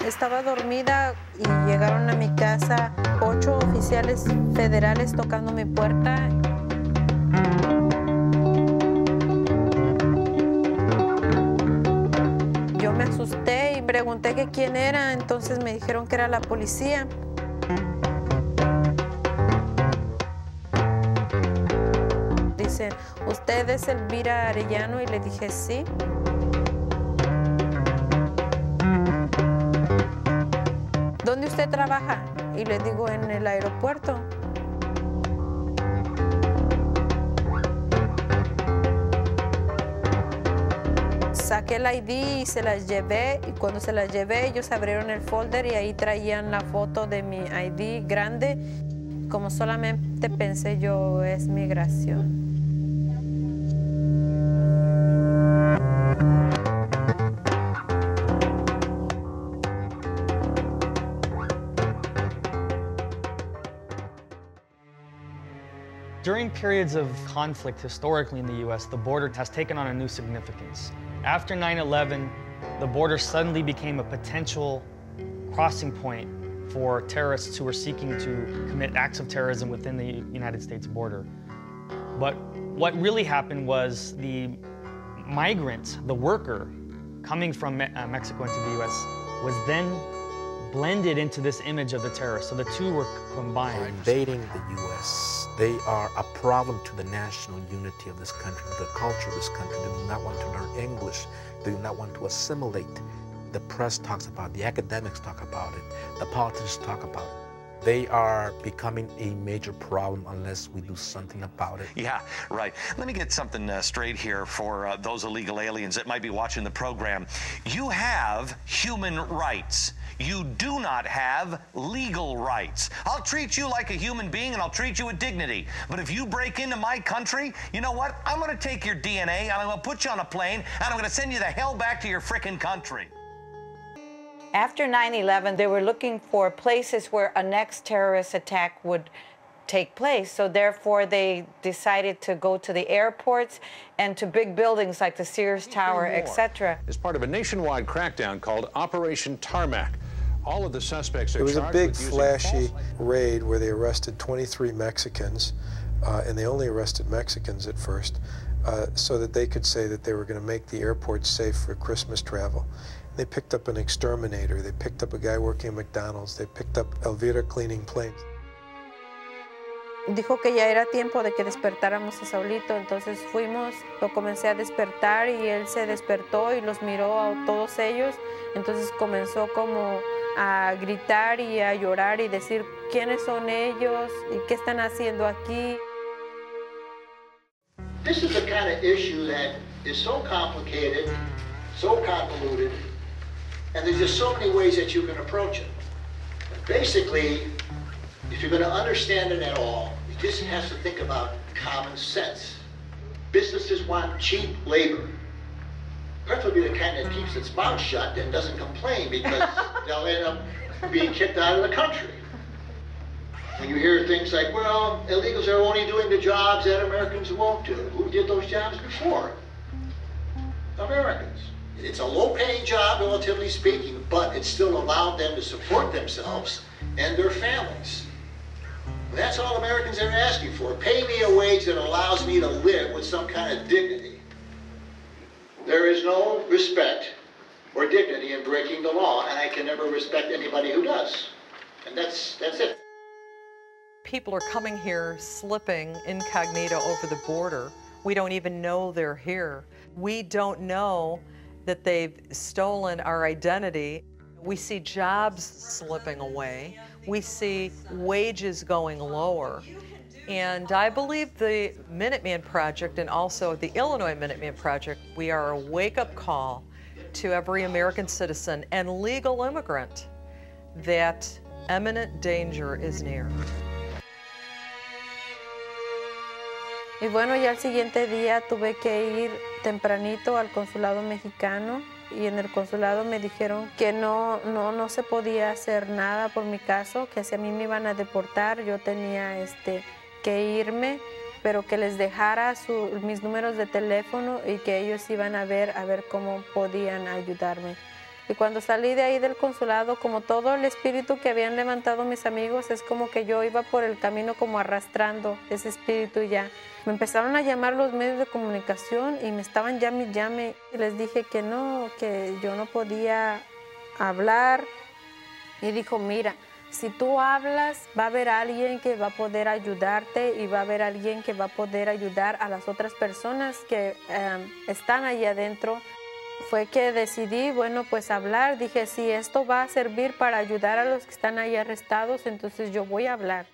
Estaba dormida y llegaron a mi casa 8 oficiales federales tocando mi puerta. Yo me asusté y pregunté que quién era, entonces me dijeron que era la policía. Dicen, ¿usted es Elvira Arellano? Y le dije, sí. ¿Dónde usted trabaja? Y le digo, en el aeropuerto. Saqué el ID y se las llevé, y cuando se las llevé ellos abrieron el folder y ahí traían la foto de mi ID grande. Como solamente pensé yo, es migración. During periods of conflict historically in the U.S., the border has taken on a new significance. After 9/11, the border suddenly became a potential crossing point for terrorists who were seeking to commit acts of terrorism within the United States border. But what really happened was the migrant, the worker, coming from Mexico into the U.S. was then blended into this image of the terrorist. So the two were combined. By invading the U.S., they are a problem to the national unity of this country, to the culture of this country. They do not want to learn English. They do not want to assimilate. The press talks about it, the academics talk about it, the politicians talk about it. They are becoming a major problem unless we do something about it. Yeah, right. Let me get something straight here for those illegal aliens that might be watching the program. You have human rights. You do not have legal rights. I'll treat you like a human being and I'll treat you with dignity. But if you break into my country, you know what? I'm going to take your DNA and I'm going to put you on a plane and I'm going to send you the hell back to your frickin' country. After 9/11, they were looking for places where a next terrorist attack would take place. So therefore, they decided to go to the airports and to big buildings like the Sears Tower, etc. As part of a nationwide crackdown called Operation Tarmac. All of the suspects are charged. It was a big, flashy false raid where they arrested 23 Mexicans, and they only arrested Mexicans at first, so that they could say that they were going to make the airport safe for Christmas travel. They picked up an exterminator, they picked up a guy working at McDonald's, they picked up Elvira cleaning planes. Dijo que ya era tiempo de que despertáramos a Saulito, entonces fuimos, lo comencé a despertar y él se despertó y los miró a todos ellos, entonces comenzó como a gritar y a llorar y decir quiénes son ellos y qué están haciendo aquí. This is the kind of issue that is so complicated, so convoluted, and there's just so many ways that you can approach it. But basically, if you're going to understand it at all, you just have to think about common sense. Businesses want cheap labor, preferably the kind that keeps its mouth shut and doesn't complain because they'll end up being kicked out of the country. When you hear things like, well, illegals are only doing the jobs that Americans won't do. Who did those jobs before? Americans. It's a low-paying job, relatively speaking, but it still allowed them to support themselves and their families. That's all Americans are asking for. Pay me a wage that allows me to live with some kind of dignity. There is no respect or dignity in breaking the law, and I can never respect anybody who does. And that's it. People are coming here slipping incognito over the border. We don't even know they're here. We don't know that they've stolen our identity. We see jobs slipping away. We see wages going lower. And I believe the Minuteman Project and also the Illinois Minuteman Project, we are a wake-up call to every American citizen and legal immigrant that imminent danger is near. Y bueno, ya el siguiente día tuve que ir tempranito al consulado mexicano y en el consulado me dijeron que no se podía hacer nada por mi caso, que si a mí me iban a deportar yo tenía que irme, pero que les dejara mis números de teléfono y que ellos iban a ver cómo podían ayudarme. Y cuando salí de ahí del consulado, como todo el espíritu que habían levantado mis amigos, es como que yo iba por el camino como arrastrando ese espíritu y ya. Me empezaron a llamar los medios de comunicación y me estaban llame y llame. Y les dije que no, que yo no podía hablar. Y dijo, mira, si tú hablas, va a haber alguien que va a poder ayudarte y va a haber alguien que va a poder ayudar a las otras personas que están ahí adentro. Fue que decidí, bueno, pues hablar. Dije, si esto va a servir para ayudar a los que están ahí arrestados, entonces yo voy a hablar.